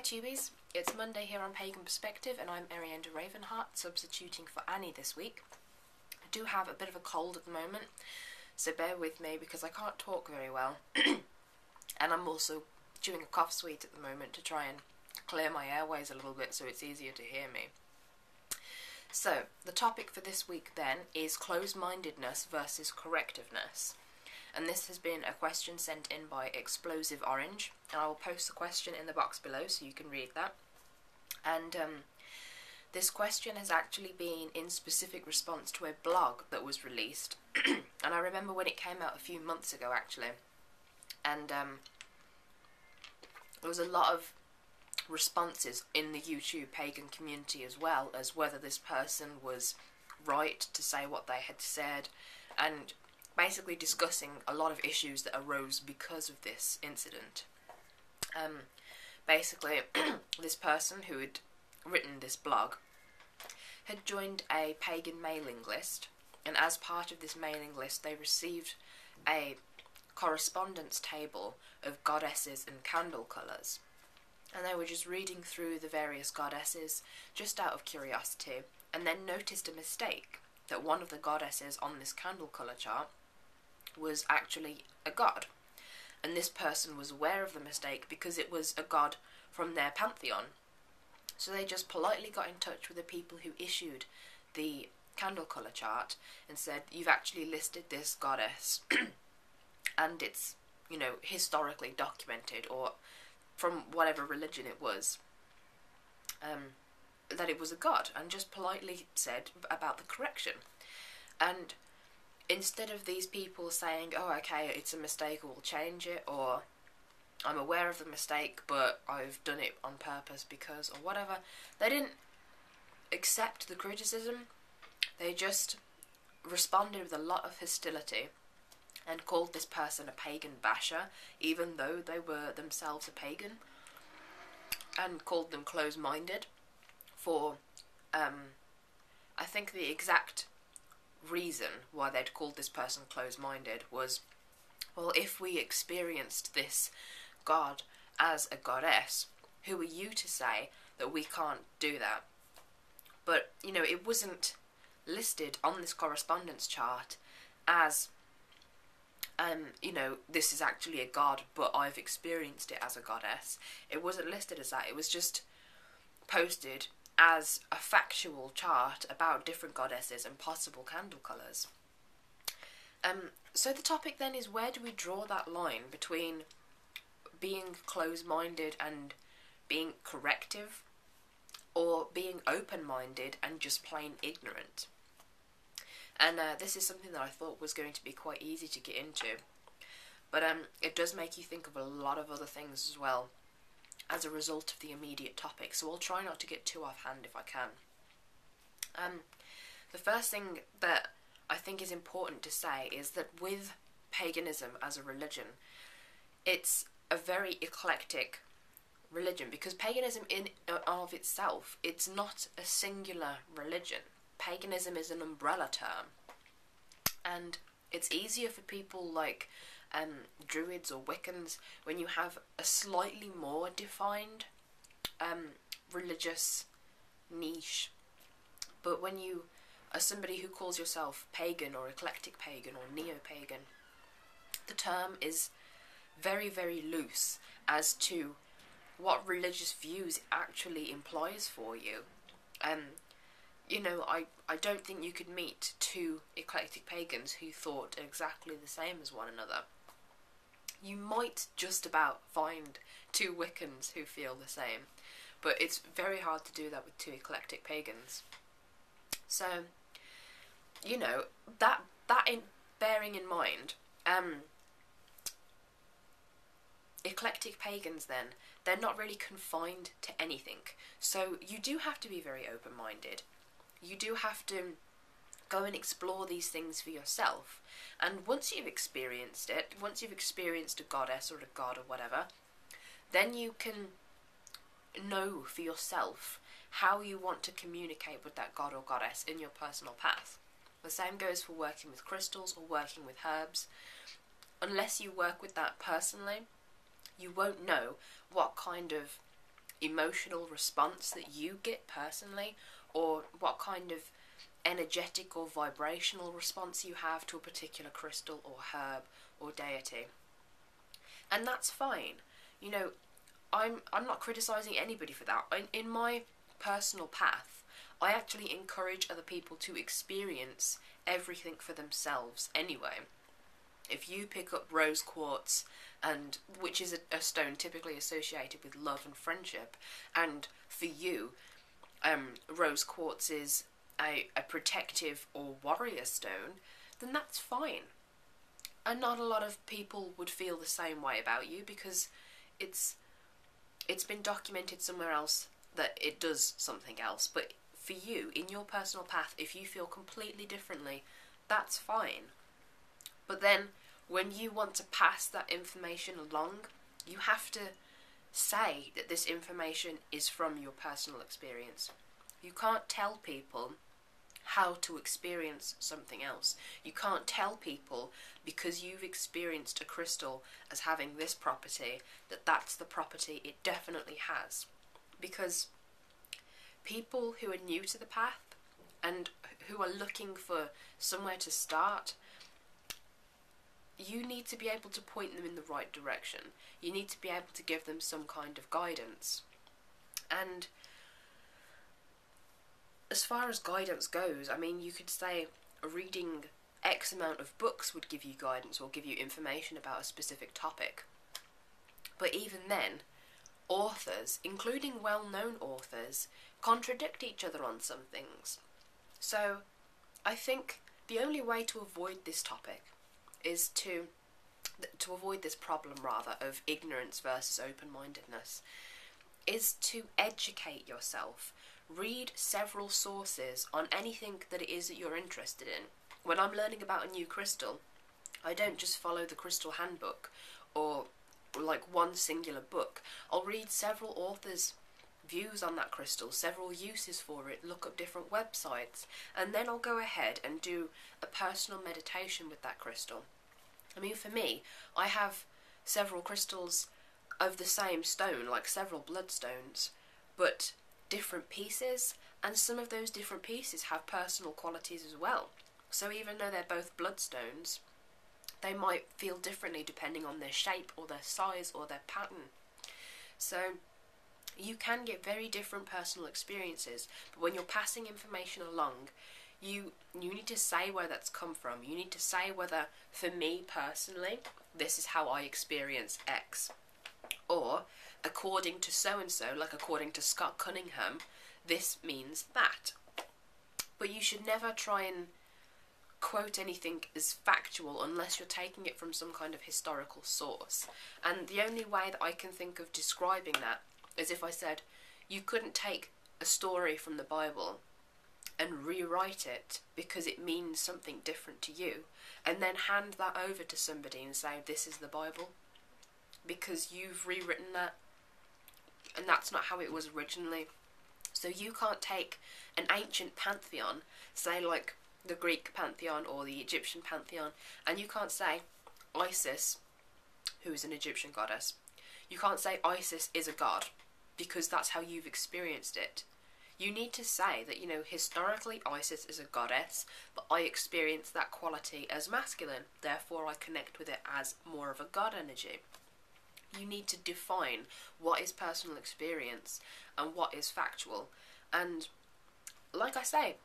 Tubies, it's Monday here on Pagan Perspective and I'm Arianda Ravenheart, substituting for Annie this week. I do have a bit of a cold at the moment, so bear with me because I can't talk very well and I'm also chewing a cough sweet at the moment to try and clear my airways a little bit so it's easier to hear me. So, the topic for this week then is closed-mindedness versus correctiveness. And this has been a question sent in by ExplosiveOrange, and I will post the question in the box below so you can read that. And this question has actually been in specific response to a blog that was released, and I remember when it came out a few months ago actually, and there was a lot of responses in the YouTube pagan community as well as whether this person was right to say what they had said, and basically discussing a lot of issues that arose because of this incident. Basically, this person who had written this blog had joined a pagan mailing list, and as part of this mailing list they received a correspondence table of goddesses and candle colours. And they were just reading through the various goddesses just out of curiosity, and then noticed a mistake, that one of the goddesses on this candle colour chart was actually a god, and this person was aware of the mistake because it was a god from their pantheon. So they just politely got in touch with the people who issued the candle colour chart and said, you've actually listed this goddess and it's, you know, historically documented, or from whatever religion it was, that it was a god, and just politely said about the correction. And instead of these people saying, oh okay, it's a mistake, we'll change it, or I'm aware of the mistake but I've done it on purpose because, or whatever, they didn't accept the criticism. They just responded with a lot of hostility and called this person a pagan basher, even though they were themselves a pagan, and called them close-minded for, I think the exact reason why they'd called this person close-minded was, well, if we experienced this god as a goddess, who are you to say that we can't do that? But, you know, it wasn't listed on this correspondence chart as, you know, this is actually a god, but I've experienced it as a goddess. It wasn't listed as that. It was just posted as a factual chart about different goddesses and possible candle colours. So the topic then is, where do we draw that line between being close-minded and being corrective, or being open-minded and just plain ignorant? And this is something that I thought was going to be quite easy to get into, but it does make you think of a lot of other things as well as a result of the immediate topic, so I'll try not to get too offhand if I can. The first thing that I think is important to say is that with paganism as a religion, it's a very eclectic religion, because paganism in and of itself, it's not a singular religion. Paganism is an umbrella term, and it's easier for people like Druids or Wiccans when you have a slightly more defined religious niche. But when you are somebody who calls yourself pagan or eclectic pagan or neo-pagan, the term is very, very loose as to what religious views it actually implies for you. You know, I don't think you could meet two eclectic pagans who thought exactly the same as one another. You might just about find two Wiccans who feel the same, but it's very hard to do that with two eclectic pagans. So, you know, bearing in mind, eclectic pagans then, they're not really confined to anything. So you do have to be very open-minded. You do have to go and explore these things for yourself. And once you've experienced it, once you've experienced a goddess or a god or whatever, then you can know for yourself how you want to communicate with that god or goddess in your personal path. The same goes for working with crystals or working with herbs. Unless you work with that personally, you won't know what kind of emotional response that you get personally, or what kind of energetic or vibrational response you have to a particular crystal or herb or deity. And that's fine. You know, I'm not criticizing anybody for that. In my personal path, I actually encourage other people to experience everything for themselves anyway. If you pick up rose quartz, and which is a stone typically associated with love and friendship, and for you, rose quartz is a protective or warrior stone, then that's fine. And not a lot of people would feel the same way about you, because it's been documented somewhere else that it does something else. But for you, in your personal path, if you feel completely differently, that's fine. But then, when you want to pass that information along, you have to say that this information is from your personal experience. You can't tell people how to experience something else. You can't tell people, because you've experienced a crystal as having this property, that that's the property it definitely has. Because people who are new to the path and who are looking for somewhere to start, you need to be able to point them in the right direction. You need to be able to give them some kind of guidance. And as far as guidance goes, I mean, you could say reading X amount of books would give you guidance or give you information about a specific topic. But even then, authors, including well-known authors, contradict each other on some things. So I think the only way to avoid this topic is to avoid this problem, rather, of ignorance versus open-mindedness, is to educate yourself. Read several sources on anything that it is that you're interested in. When I'm learning about a new crystal, I don't just follow the crystal handbook or like one singular book. I'll read several authors' views on that crystal, several uses for it, look up different websites, and then I'll go ahead and do a personal meditation with that crystal. I mean, for me, I have several crystals of the same stone, like several bloodstones, but different pieces, and some of those different pieces have personal qualities as well. So even though they're both bloodstones, they might feel differently depending on their shape or their size or their pattern. So you can get very different personal experiences, but when you're passing information along, you need to say where that's come from. You need to say whether, for me personally, this is how I experience X, or according to so-and-so, like according to Scott Cunningham, this means that. But you should never try and quote anything as factual unless you're taking it from some kind of historical source. And the only way that I can think of describing that is if I said, you couldn't take a story from the Bible and rewrite it because it means something different to you, and then hand that over to somebody and say, this is the Bible, because you've rewritten that, and that's not how it was originally. So you can't take an ancient pantheon, say like the Greek pantheon or the Egyptian pantheon, and you can't say Isis, who is an Egyptian goddess, you can't say Isis is a god, because that's how you've experienced it. You need to say that, you know, historically Isis is a goddess, but I experience that quality as masculine, therefore I connect with it as more of a god energy. You need to define what is personal experience and what is factual. And like I say,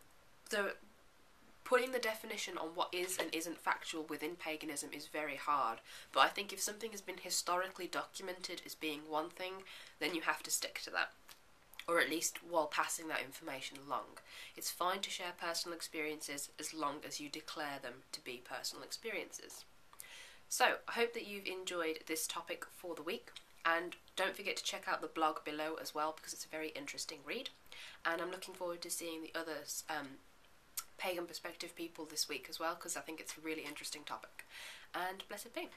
putting the definition on what is and isn't factual within paganism is very hard, but I think if something has been historically documented as being one thing, then you have to stick to that, or at least while passing that information along. It's fine to share personal experiences as long as you declare them to be personal experiences. So, I hope that you've enjoyed this topic for the week, and don't forget to check out the blog below as well, because it's a very interesting read, and I'm looking forward to seeing the other Pagan Perspective people this week as well, because I think it's a really interesting topic. And blessed be.